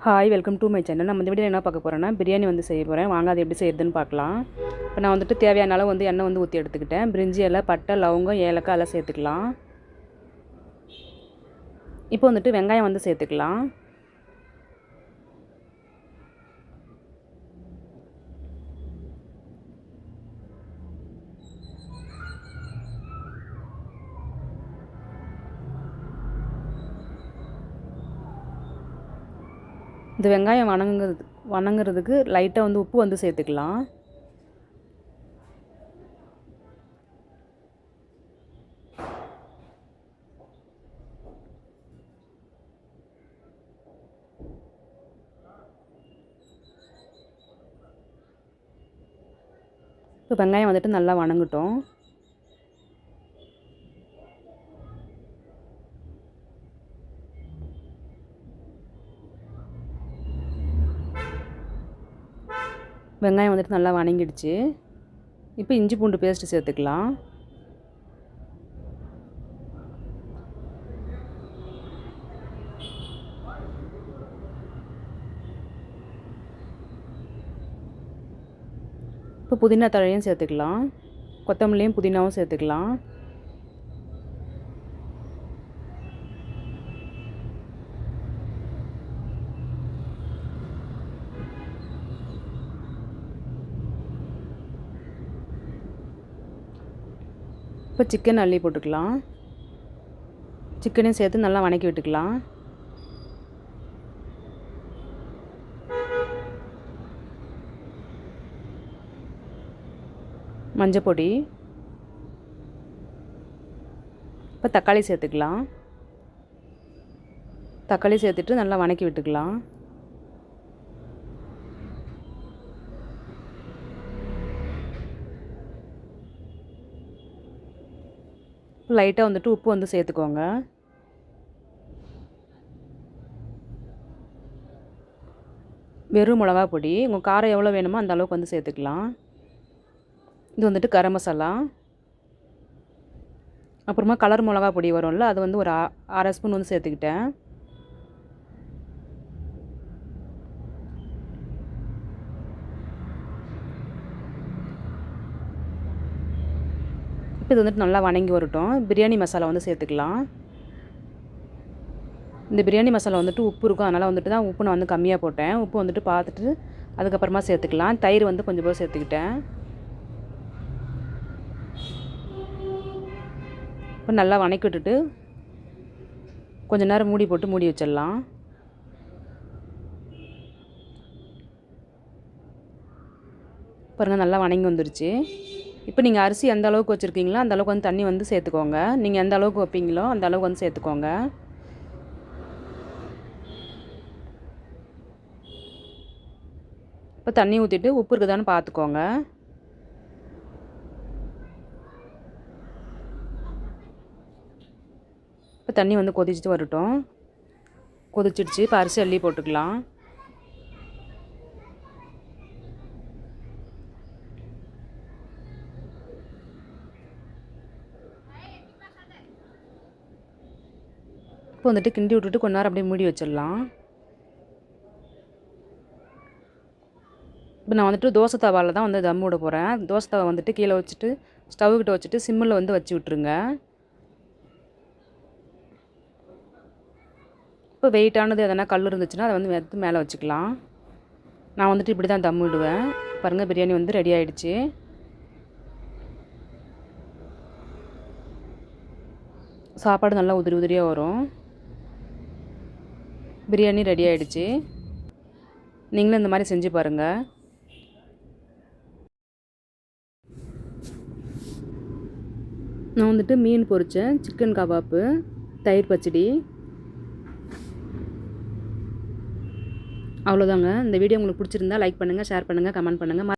Hi welcome to my channel. நம்ம இந்த video என்ன பார்க்க போகிறோன்னா பிரியாணி வந்து செய்ய போகிறேன். வாங்க அது எப்படி செய்யறதுன்னு பார்க்கலாம். இப்போ நான் வந்துட்டு தேவையான அளவு வந்து எண்ணெய் வந்து ஊற்றி எடுத்துக்கிட்டேன். பிரிஞ்சி இலை, பட்டை, லவங்கம், ஏலக்காய் எல்லாம் சேர்த்துக்கலாம். இப்போ வந்துட்டு வெங்காயம் வந்து சேர்த்துக்கலாம். இந்த வெங்காயம் வணங்குறதுக்கு லைட்டாக வந்து உப்பு வந்து சேர்த்துக்கலாம். இப்போ வெங்காயம் வந்துட்டு நல்லா வணங்கட்டும். வெங்காயம் வந்துட்டு நல்லா வணங்கிடுச்சு. இப்போ இஞ்சி பூண்டு பேஸ்ட்டு சேர்த்துக்கலாம். இப்போ புதினா தழையும் சேர்த்துக்கலாம். கொத்தமல்லியும் புதினாவும் சேர்த்துக்கலாம். இப்போ சிக்கன் அள்ளி போட்டுக்கலாம். சிக்கனையும் சேர்த்து நல்லா வணக்கி விட்டுக்கலாம். மஞ்சள் பொடி. இப்போ தக்காளி சேர்த்துக்கலாம். தக்காளி சேர்த்துட்டு நல்லா வணக்கி விட்டுக்கலாம். லைட்டாக வந்துட்டு உப்பு வந்து சேர்த்துக்கோங்க. வெறும் மிளகா பொடி உங்கள் காரம் எவ்வளோ வேணுமோ அந்த அளவுக்கு வந்து சேர்த்துக்கலாம். இது வந்துட்டு கரம் மசாலா. அப்புறமா கலர் மிளகா பொடி வரும்ல, அது வந்து ஒரு அரை ஸ்பூன் வந்து சேர்த்துக்கிட்டேன். இப்போ இது வந்துட்டு நல்லா வணங்கி வரட்டும். பிரியாணி மசாலா வந்து சேர்த்துக்கலாம். இந்த பிரியாணி மசாலா வந்துட்டு உப்பு இருக்கும், அதனால் வந்துட்டு தான் உப்பு நான் வந்து கம்மியாக போட்டேன். உப்பு வந்துட்டு பார்த்துட்டு அதுக்கப்புறமா சேர்த்துக்கலாம். தயிர் வந்து கொஞ்சம் போல் சேர்த்துக்கிட்டேன். இப்போ நல்லா வணக்கி விட்டுட்டு கொஞ்சம் நேரம் மூடி போட்டு மூடி வச்சிடலாம். பாருங்கள் நல்லா வணங்கி வந்துருச்சு. இப்போ நீங்கள் அரிசி எந்த அளவுக்கு வச்சுருக்கீங்களோ அந்த அளவுக்கு வந்து தண்ணி வந்து சேர்த்துக்கோங்க. நீங்கள் எந்த அளவுக்கு வைப்பீங்களோ அந்த அளவுக்கு வந்து சேர்த்துக்கோங்க. இப்போ தண்ணி ஊற்றிட்டு உப்பு இருக்குதான்னு பார்த்துக்கோங்க. இப்போ தண்ணி வந்து கொதிச்சுட்டு வரட்டும். கொதிச்சிடுச்சு. இப்போ அரிசி அள்ளி போட்டுக்கலாம். இப்போ வந்துட்டு கிண்டி விட்டுட்டு கொஞ்ச நேரம் அப்படியே மூடி வச்சிடலாம். இப்போ நான் வந்துட்டு தோசை தவாவில் தான் வந்து தம் விட போகிறேன். தோசை தவா வந்துட்டு கீழே வச்சுட்டு ஸ்டவ்கிட்ட வச்சுட்டு சிம்மில் வந்து வச்சு விட்ருங்க. இப்போ வெயிட்டானது எதனா கல் இருந்துச்சுன்னா அதை வந்து எடுத்து மேலே வச்சுக்கலாம். நான் வந்துட்டு இப்படி தான் தம் விடுவேன். பாருங்கள் பிரியாணி வந்து ரெடி ஆகிடுச்சு. சாப்பாடு நல்லா உதிரி உதிரியாக வரும். பிரியாணி ரெடி ஆகிடுச்சு. நீங்களும் இந்த மாதிரி செஞ்சு பாருங்கள். நான் வந்துட்டு மீன் பொரிச்சேன், சிக்கன் கபாப்பு, தயிர் பச்சடி. அவ்வளோதாங்க. இந்த வீடியோ உங்களுக்கு பிடிச்சிருந்தா லைக் பண்ணுங்கள், ஷேர் பண்ணுங்கள், கமெண்ட் பண்ணுங்கள்.